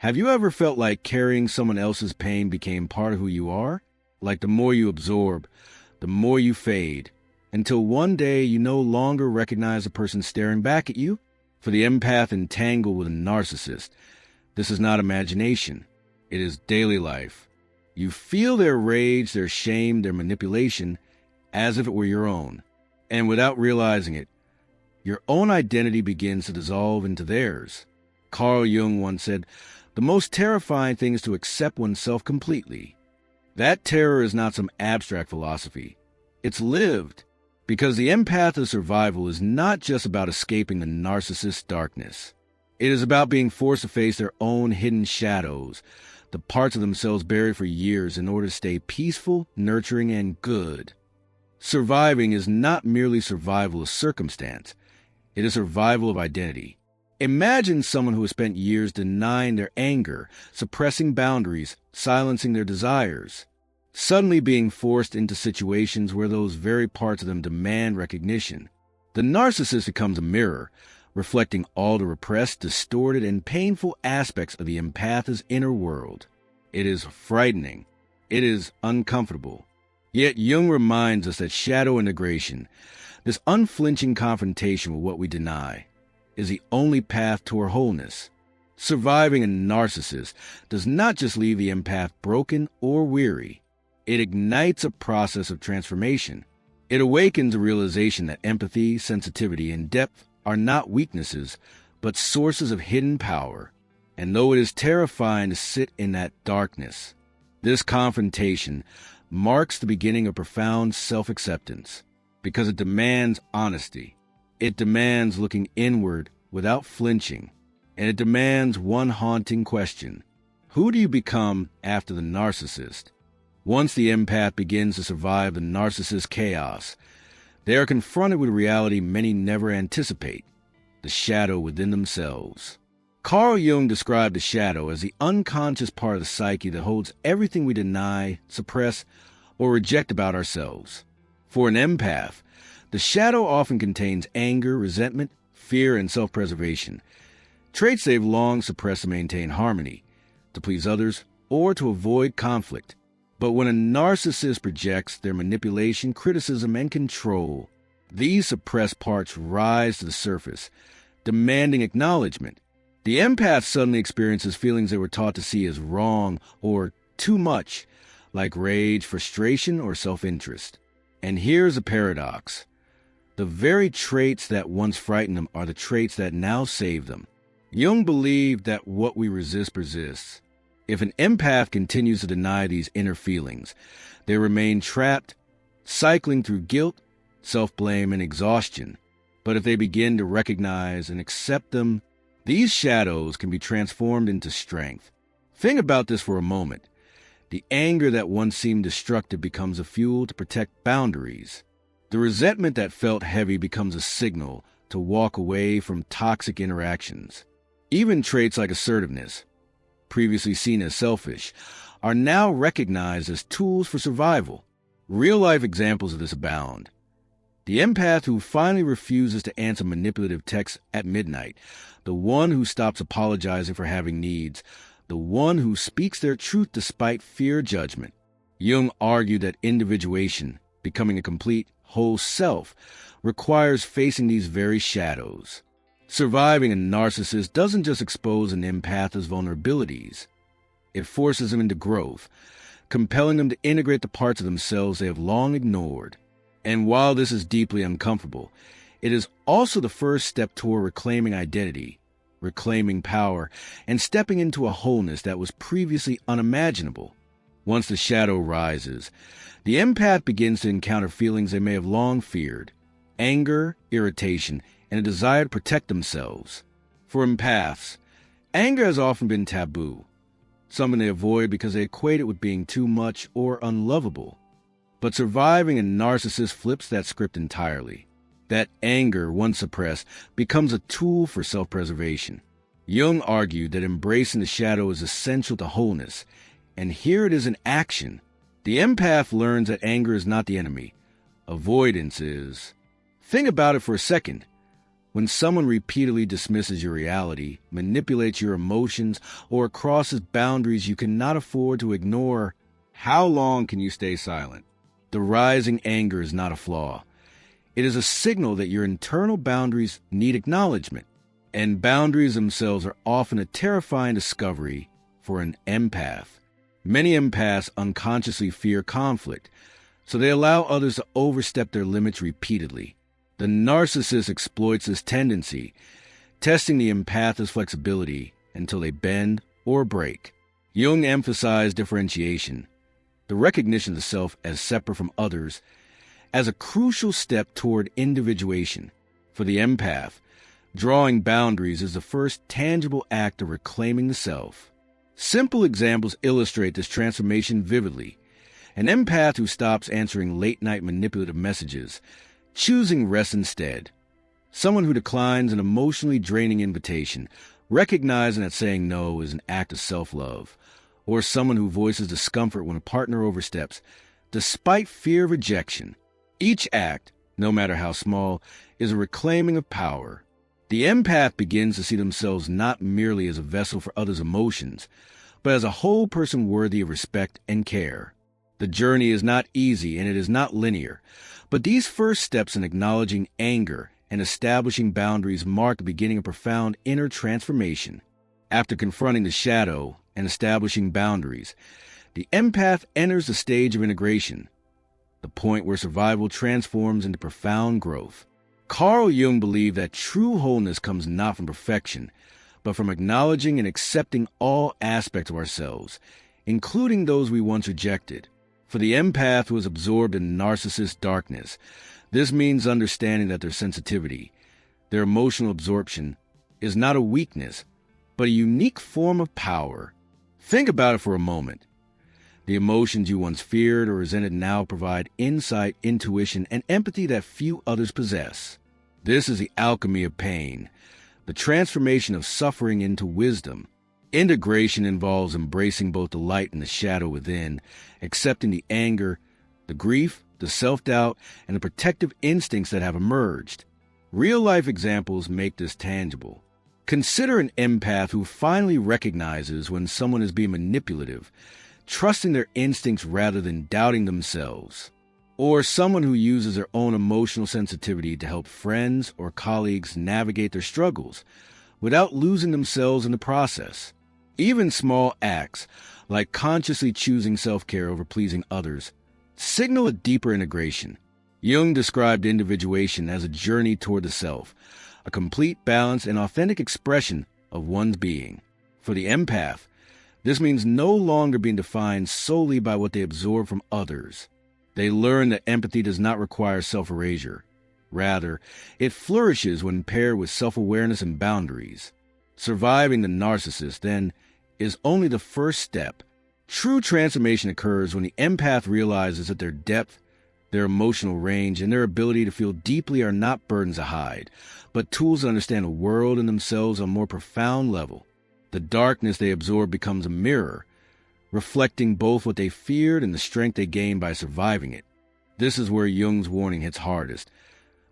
Have you ever felt like carrying someone else's pain became part of who you are? Like the more you absorb, the more you fade, until one day you no longer recognize the person staring back at you? For the empath entangled with a narcissist, this is not imagination. It is daily life. You feel their rage, their shame, their manipulation, as if it were your own. And without realizing it, your own identity begins to dissolve into theirs. Carl Jung once said, "The most terrifying thing is to accept oneself completely." That terror is not some abstract philosophy. It's lived. Because the empath of survival is not just about escaping the narcissist's darkness. It is about being forced to face their own hidden shadows, the parts of themselves buried for years in order to stay peaceful, nurturing, and good. Surviving is not merely survival of circumstance. It is survival of identity. Imagine someone who has spent years denying their anger, suppressing boundaries, silencing their desires, suddenly being forced into situations where those very parts of them demand recognition. The narcissist becomes a mirror, reflecting all the repressed, distorted, and painful aspects of the empath's inner world. It is frightening. It is uncomfortable. Yet Jung reminds us that shadow integration, this unflinching confrontation with what we deny, is the only path toward wholeness. Surviving a narcissist does not just leave the empath broken or weary. It ignites a process of transformation. It awakens a realization that empathy, sensitivity, and depth are not weaknesses, but sources of hidden power. And though it is terrifying to sit in that darkness, this confrontation marks the beginning of profound self-acceptance, because it demands honesty. It demands looking inward without flinching, and it demands one haunting question. Who do you become after the narcissist? Once the empath begins to survive the narcissist's chaos, they are confronted with a reality many never anticipate: the shadow within themselves. Carl Jung described the shadow as the unconscious part of the psyche that holds everything we deny, suppress, or reject about ourselves. For an empath, the shadow often contains anger, resentment, fear, and self-preservation, traits they've long suppressed to maintain harmony, to please others, or to avoid conflict. But when a narcissist projects their manipulation, criticism, and control, these suppressed parts rise to the surface, demanding acknowledgement. The empath suddenly experiences feelings they were taught to see as wrong or too much, like rage, frustration, or self-interest. And here's a paradox. The very traits that once frightened them are the traits that now save them. Jung believed that what we resist persists. If an empath continues to deny these inner feelings, they remain trapped, cycling through guilt, self-blame, and exhaustion. But if they begin to recognize and accept them, these shadows can be transformed into strength. Think about this for a moment. The anger that once seemed destructive becomes a fuel to protect boundaries. The resentment that felt heavy becomes a signal to walk away from toxic interactions. Even traits like assertiveness, previously seen as selfish, are now recognized as tools for survival. Real-life examples of this abound. The empath who finally refuses to answer manipulative texts at midnight, the one who stops apologizing for having needs, the one who speaks their truth despite fear of judgment. Jung argued that individuation, becoming a complete, whole self, requires facing these very shadows. Surviving a narcissist doesn't just expose an empath's vulnerabilities. It forces them into growth, compelling them to integrate the parts of themselves they have long ignored. And while this is deeply uncomfortable, it is also the first step toward reclaiming identity, reclaiming power, and stepping into a wholeness that was previously unimaginable. Once the shadow rises, the empath begins to encounter feelings they may have long feared: anger, irritation, and a desire to protect themselves. For empaths, anger has often been taboo, something they avoid because they equate it with being too much or unlovable. But surviving a narcissist flips that script entirely. That anger, once suppressed, becomes a tool for self-preservation. Jung argued that embracing the shadow is essential to wholeness, and here it is in action. The empath learns that anger is not the enemy. Avoidance is. Think about it for a second. When someone repeatedly dismisses your reality, manipulates your emotions, or crosses boundaries you cannot afford to ignore, how long can you stay silent? The rising anger is not a flaw. It is a signal that your internal boundaries need acknowledgement, and boundaries themselves are often a terrifying discovery for an empath. Many empaths unconsciously fear conflict, so they allow others to overstep their limits repeatedly. The narcissist exploits this tendency, testing the empath's flexibility until they bend or break. Jung emphasized differentiation, the recognition of the self as separate from others, as a crucial step toward individuation. For the empath, drawing boundaries is the first tangible act of reclaiming the self. Simple examples illustrate this transformation vividly. An empath who stops answering late-night manipulative messages, choosing rest instead. Someone who declines an emotionally draining invitation, recognizing that saying no is an act of self-love. Or someone who voices discomfort when a partner oversteps, despite fear of rejection. Each act, no matter how small, is a reclaiming of power. The empath begins to see themselves not merely as a vessel for others' emotions, but as a whole person worthy of respect and care. The journey is not easy and it is not linear, but these first steps in acknowledging anger and establishing boundaries mark the beginning of profound inner transformation. After confronting the shadow and establishing boundaries, the empath enters the stage of integration, the point where survival transforms into profound growth. Carl Jung believed that true wholeness comes not from perfection, but from acknowledging and accepting all aspects of ourselves, including those we once rejected. For the empath who is absorbed in narcissist darkness, this means understanding that their sensitivity, their emotional absorption, is not a weakness, but a unique form of power. Think about it for a moment. The emotions you once feared or resented now provide insight, intuition, and empathy that few others possess. This is the alchemy of pain, the transformation of suffering into wisdom. Integration involves embracing both the light and the shadow within, accepting the anger, the grief, the self-doubt, and the protective instincts that have emerged. Real-life examples make this tangible. Consider an empath who finally recognizes when someone is being manipulative, trusting their instincts rather than doubting themselves. Or someone who uses their own emotional sensitivity to help friends or colleagues navigate their struggles without losing themselves in the process. Even small acts, like consciously choosing self-care over pleasing others, signal a deeper integration. Jung described individuation as a journey toward the self, a complete, balanced, and authentic expression of one's being. For the empath, this means no longer being defined solely by what they absorb from others. They learn that empathy does not require self-erasure. Rather, it flourishes when paired with self-awareness and boundaries. Surviving the narcissist, then, is only the first step. True transformation occurs when the empath realizes that their depth, their emotional range, and their ability to feel deeply are not burdens to hide, but tools to understand the world and themselves on a more profound level. The darkness they absorb becomes a mirror, reflecting both what they feared and the strength they gained by surviving it. This is where Jung's warning hits hardest.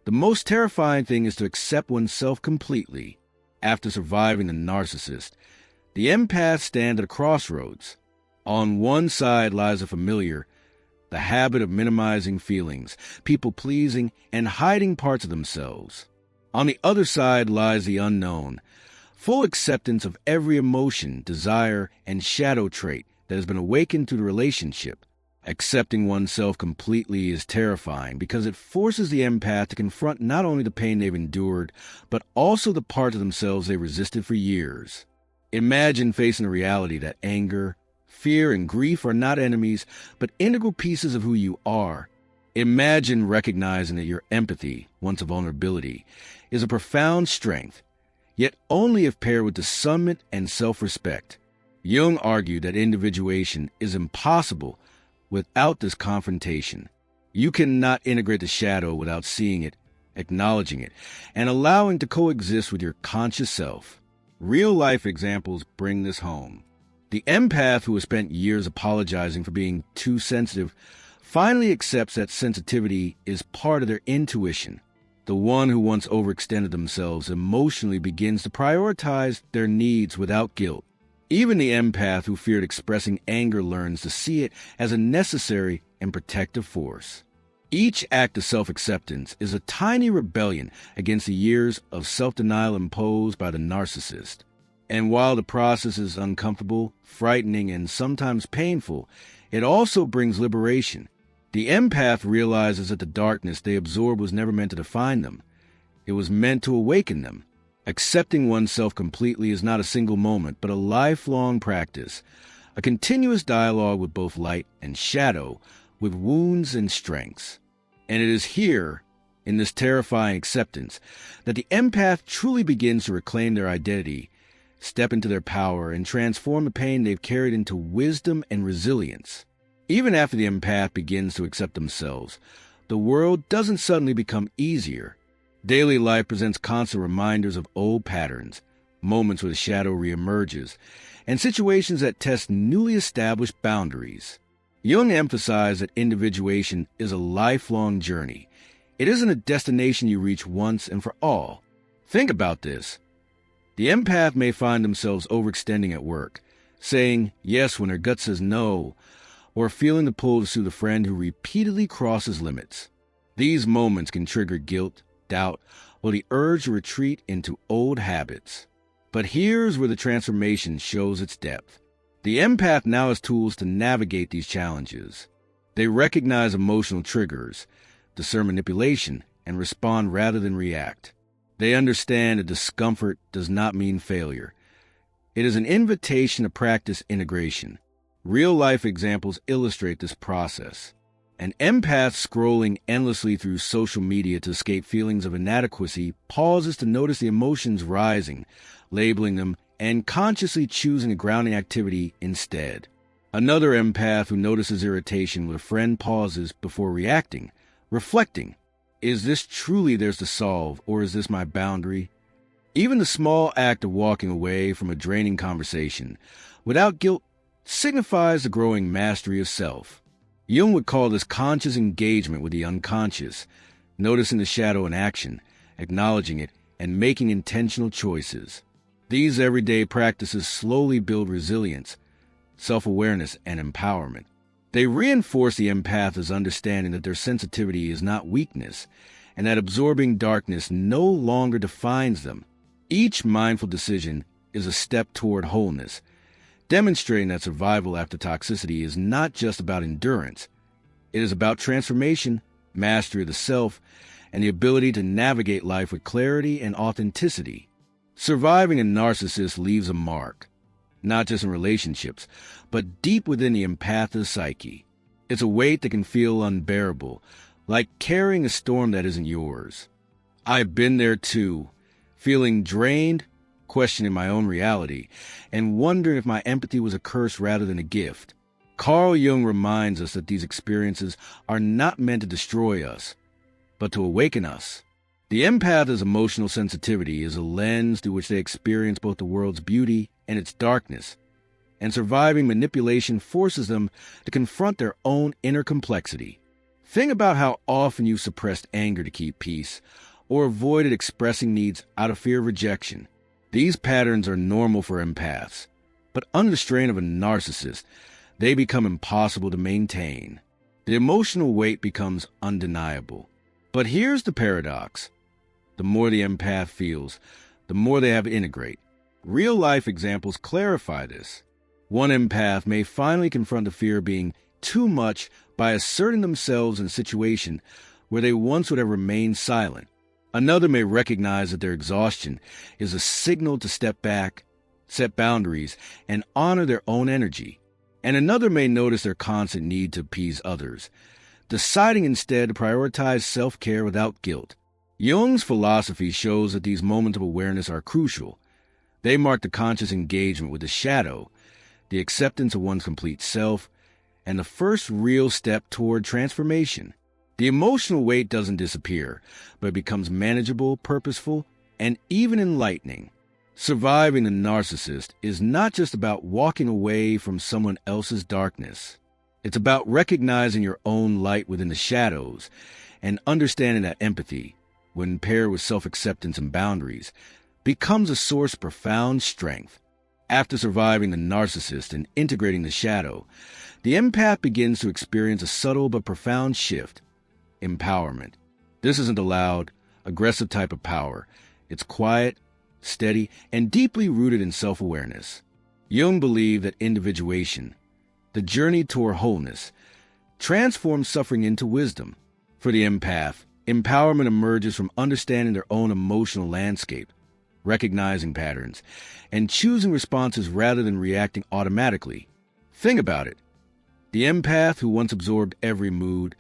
The most terrifying thing is to accept oneself completely. After surviving the narcissist, the empath stands at a crossroads. On one side lies the familiar, the habit of minimizing feelings, people-pleasing, and hiding parts of themselves. On the other side lies the unknown, full acceptance of every emotion, desire, and shadow trait that has been awakened through the relationship. Accepting oneself completely is terrifying because it forces the empath to confront not only the pain they've endured, but also the parts of themselves they resisted for years. Imagine facing the reality that anger, fear, and grief are not enemies, but integral pieces of who you are. Imagine recognizing that your empathy, once a vulnerability, is a profound strength, yet only if paired with discernment and self-respect. Jung argued that individuation is impossible without this confrontation. You cannot integrate the shadow without seeing it, acknowledging it, and allowing to coexist with your conscious self. Real-life examples bring this home. The empath who has spent years apologizing for being too sensitive finally accepts that sensitivity is part of their intuition. The one who once overextended themselves emotionally begins to prioritize their needs without guilt. Even the empath who feared expressing anger learns to see it as a necessary and protective force. Each act of self-acceptance is a tiny rebellion against the years of self-denial imposed by the narcissist. And while the process is uncomfortable, frightening, and sometimes painful, it also brings liberation. The empath realizes that the darkness they absorb was never meant to define them. It was meant to awaken them. Accepting oneself completely is not a single moment, but a lifelong practice, a continuous dialogue with both light and shadow, with wounds and strengths. And it is here, in this terrifying acceptance, that the empath truly begins to reclaim their identity, step into their power, and transform the pain they've carried into wisdom and resilience. Even after the empath begins to accept themselves, the world doesn't suddenly become easier. Daily life presents constant reminders of old patterns, moments where the shadow reemerges, and situations that test newly established boundaries. Jung emphasized that individuation is a lifelong journey. It isn't a destination you reach once and for all. Think about this. The empath may find themselves overextending at work, saying yes when their gut says no, or feeling the pull to soothe a friend who repeatedly crosses limits. These moments can trigger guilt, doubt, or the urge to retreat into old habits. But here's where the transformation shows its depth. The empath now has tools to navigate these challenges. They recognize emotional triggers, discern manipulation, and respond rather than react. They understand that discomfort does not mean failure. It is an invitation to practice integration. Real-life examples illustrate this process. An empath scrolling endlessly through social media to escape feelings of inadequacy pauses to notice the emotions rising, labeling them, and consciously choosing a grounding activity instead. Another empath who notices irritation with a friend pauses before reacting, reflecting, is this truly theirs to solve, or is this my boundary? Even the small act of walking away from a draining conversation, without guilt, signifies the growing mastery of self. Jung would call this conscious engagement with the unconscious, noticing the shadow in action, acknowledging it, and making intentional choices. These everyday practices slowly build resilience, self-awareness, and empowerment. They reinforce the empath's understanding that their sensitivity is not weakness, and that absorbing darkness no longer defines them. Each mindful decision is a step toward wholeness, demonstrating that survival after toxicity is not just about endurance. It is about transformation, mastery of the self, and the ability to navigate life with clarity and authenticity. Surviving a narcissist leaves a mark, not just in relationships, but deep within the empath's psyche. It's a weight that can feel unbearable, like carrying a storm that isn't yours. I've been there too, feeling drained, questioning my own reality, and wondering if my empathy was a curse rather than a gift. Carl Jung reminds us that these experiences are not meant to destroy us, but to awaken us. The empath's emotional sensitivity is a lens through which they experience both the world's beauty and its darkness, and surviving manipulation forces them to confront their own inner complexity. Think about how often you suppressed anger to keep peace, or avoided expressing needs out of fear of rejection. These patterns are normal for empaths, but under the strain of a narcissist, they become impossible to maintain. The emotional weight becomes undeniable. But here's the paradox. The more the empath feels, the more they have to integrate. Real-life examples clarify this. One empath may finally confront the fear of being too much by asserting themselves in a situation where they once would have remained silent. Another may recognize that their exhaustion is a signal to step back, set boundaries, and honor their own energy. And another may notice their constant need to appease others, deciding instead to prioritize self-care without guilt. Jung's philosophy shows that these moments of awareness are crucial. They mark the conscious engagement with the shadow, the acceptance of one's complete self, and the first real step toward transformation. The emotional weight doesn't disappear, but it becomes manageable, purposeful, and even enlightening. Surviving the narcissist is not just about walking away from someone else's darkness. It's about recognizing your own light within the shadows and understanding that empathy, when paired with self-acceptance and boundaries, becomes a source of profound strength. After surviving the narcissist and integrating the shadow, the empath begins to experience a subtle but profound shift: empowerment. This isn't a loud, aggressive type of power. It's quiet, steady, and deeply rooted in self-awareness. Jung believed that individuation, the journey toward wholeness, transforms suffering into wisdom. For the empath, empowerment emerges from understanding their own emotional landscape, recognizing patterns, and choosing responses rather than reacting automatically. Think about it. The empath who once absorbed every mood,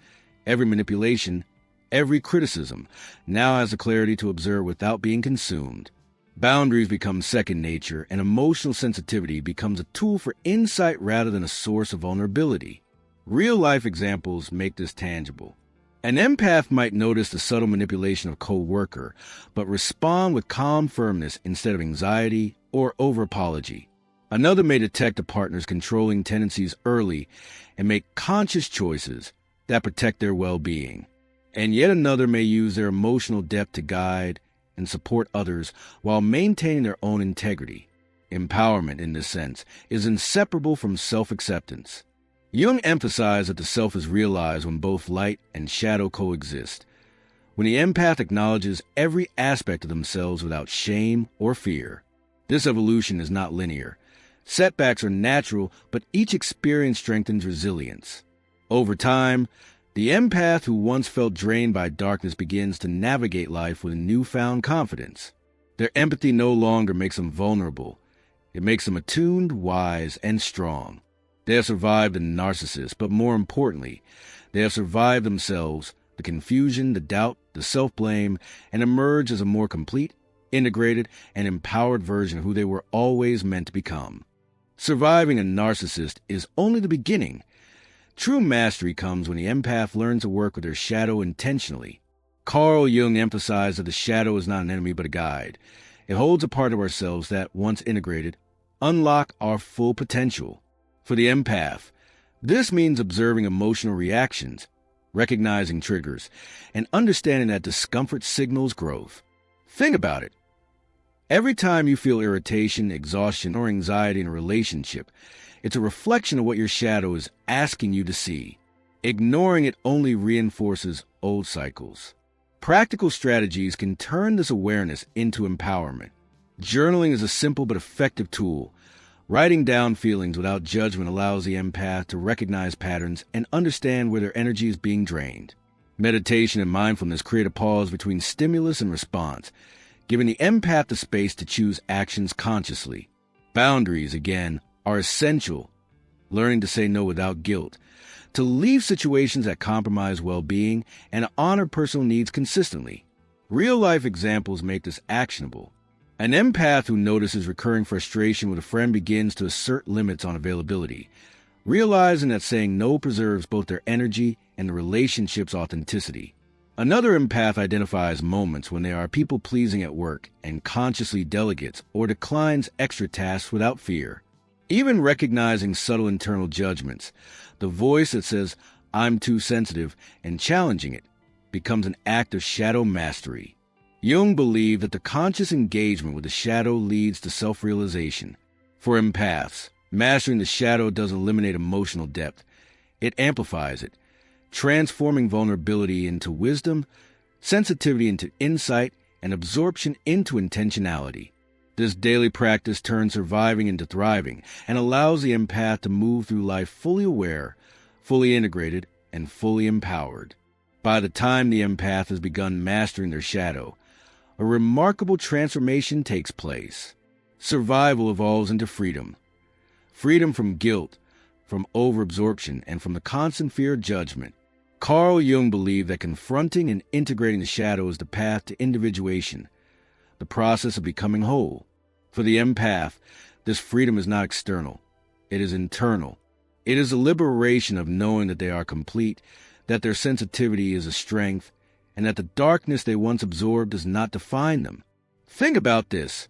every manipulation, every criticism, now has the clarity to observe without being consumed. Boundaries become second nature, and emotional sensitivity becomes a tool for insight rather than a source of vulnerability. Real-life examples make this tangible. An empath might notice the subtle manipulation of a co-worker, but respond with calm firmness instead of anxiety or over-apology. Another may detect a partner's controlling tendencies early and make conscious choices that protect their well-being. And yet another may use their emotional depth to guide and support others while maintaining their own integrity. Empowerment, in this sense, is inseparable from self-acceptance. Jung emphasized that the self is realized when both light and shadow coexist, when the empath acknowledges every aspect of themselves without shame or fear. This evolution is not linear. Setbacks are natural, but each experience strengthens resilience. Over time, the empath who once felt drained by darkness begins to navigate life with newfound confidence. Their empathy no longer makes them vulnerable. It makes them attuned, wise, and strong. They have survived the narcissist, but more importantly, they have survived themselves, the confusion, the doubt, the self-blame, and emerge as a more complete, integrated, and empowered version of who they were always meant to become. Surviving a narcissist is only the beginning. True mastery comes when the empath learns to work with their shadow intentionally. Carl Jung emphasized that the shadow is not an enemy but a guide. It holds a part of ourselves that, once integrated, unlock our full potential. For the empath, this means observing emotional reactions, recognizing triggers, and understanding that discomfort signals growth. Think about it. Every time you feel irritation, exhaustion, or anxiety in a relationship, it's a reflection of what your shadow is asking you to see. Ignoring it only reinforces old cycles. Practical strategies can turn this awareness into empowerment. Journaling is a simple but effective tool. Writing down feelings without judgment allows the empath to recognize patterns and understand where their energy is being drained. Meditation and mindfulness create a pause between stimulus and response, giving the empath the space to choose actions consciously. Boundaries, again, are essential. Learning to say no without guilt, to leave situations that compromise well-being, and to honor personal needs consistently. Real-life examples make this actionable. An empath who notices recurring frustration with a friend begins to assert limits on availability, realizing that saying no preserves both their energy and the relationship's authenticity. Another empath identifies moments when they are people-pleasing at work and consciously delegates or declines extra tasks without fear. Even recognizing subtle internal judgments, the voice that says, "I'm too sensitive," and challenging it, becomes an act of shadow mastery. Jung believed that the conscious engagement with the shadow leads to self-realization. For empaths, mastering the shadow doesn't eliminate emotional depth. It amplifies it, transforming vulnerability into wisdom, sensitivity into insight, and absorption into intentionality. This daily practice turns surviving into thriving and allows the empath to move through life fully aware, fully integrated, and fully empowered. By the time the empath has begun mastering their shadow, a remarkable transformation takes place. Survival evolves into freedom. Freedom from guilt, from overabsorption, and from the constant fear of judgment. Carl Jung believed that confronting and integrating the shadow is the path to individuation, the process of becoming whole. For the empath, this freedom is not external. It is internal. It is a liberation of knowing that they are complete, that their sensitivity is a strength, and that the darkness they once absorbed does not define them. Think about this.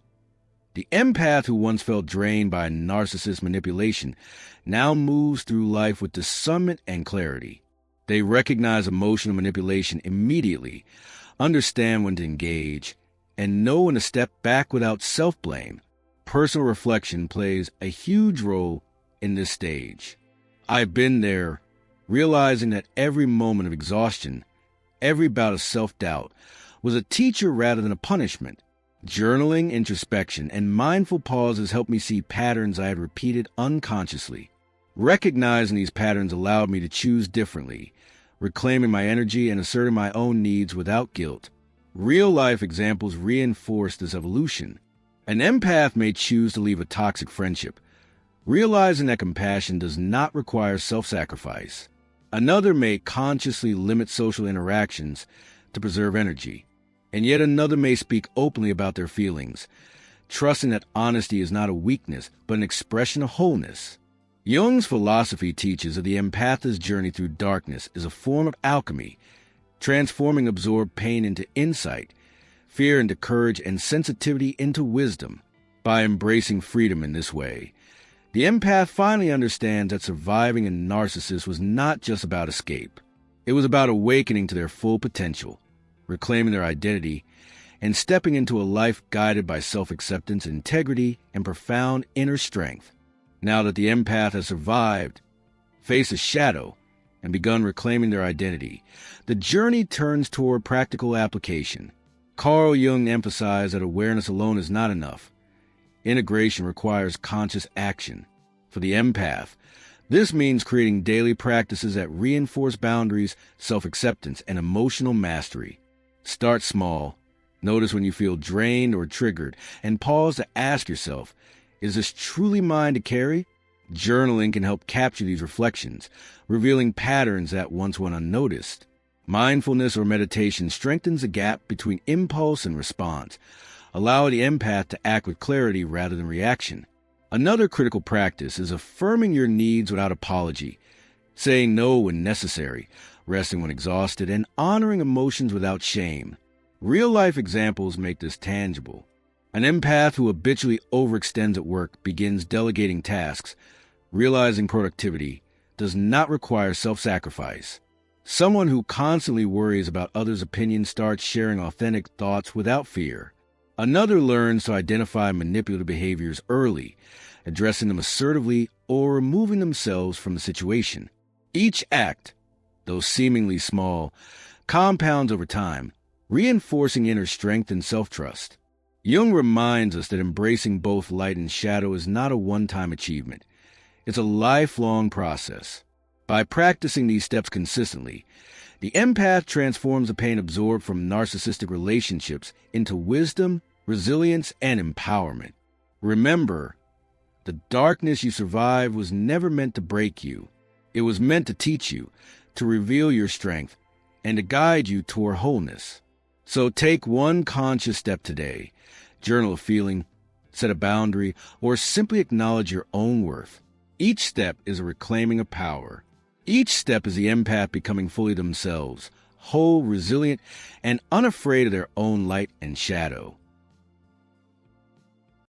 The empath who once felt drained by narcissist manipulation now moves through life with discernment and clarity. They recognize emotional manipulation immediately, understand when to engage, and know when to step back without self-blame. Personal reflection plays a huge role in this stage. I've been there, realizing that every moment of exhaustion, every bout of self-doubt, was a teacher rather than a punishment. Journaling, introspection, and mindful pauses helped me see patterns I had repeated unconsciously. Recognizing these patterns allowed me to choose differently, reclaiming my energy and asserting my own needs without guilt. Real-life examples reinforce this evolution. An empath may choose to leave a toxic friendship, realizing that compassion does not require self-sacrifice. Another may consciously limit social interactions to preserve energy. And yet another may speak openly about their feelings, trusting that honesty is not a weakness, but an expression of wholeness. Jung's philosophy teaches that the empath's journey through darkness is a form of alchemy, transforming absorbed pain into insight, fear into courage, and sensitivity into wisdom. By embracing freedom in this way, the empath finally understands that surviving a narcissist was not just about escape. It was about awakening to their full potential, reclaiming their identity, and stepping into a life guided by self-acceptance, integrity, and profound inner strength. Now that the empath has survived, faced a shadow, and begun reclaiming their identity, the journey turns toward practical application. Carl Jung emphasized that awareness alone is not enough. Integration requires conscious action. For the empath, this means creating daily practices that reinforce boundaries, self-acceptance, and emotional mastery. Start small. Notice when you feel drained or triggered, and pause to ask yourself, is this truly mine to carry? Journaling can help capture these reflections, revealing patterns that once went unnoticed. Mindfulness or meditation strengthens the gap between impulse and response, allowing the empath to act with clarity rather than reaction. Another critical practice is affirming your needs without apology, saying no when necessary, resting when exhausted, and honoring emotions without shame. Real-life examples make this tangible. An empath who habitually overextends at work begins delegating tasks, realizing productivity does not require self-sacrifice. Someone who constantly worries about others' opinions starts sharing authentic thoughts without fear. Another learns to identify manipulative behaviors early, addressing them assertively or removing themselves from the situation. Each act, though seemingly small, compounds over time, reinforcing inner strength and self-trust. Jung reminds us that embracing both light and shadow is not a one-time achievement. It's a lifelong process. By practicing these steps consistently, the empath transforms the pain absorbed from narcissistic relationships into wisdom, resilience, and empowerment. Remember, the darkness you survived was never meant to break you. It was meant to teach you, to reveal your strength, and to guide you toward wholeness. So take one conscious step today. Journal a feeling, set a boundary, or simply acknowledge your own worth. Each step is a reclaiming of power. Each step is the empath becoming fully themselves, whole, resilient, and unafraid of their own light and shadow.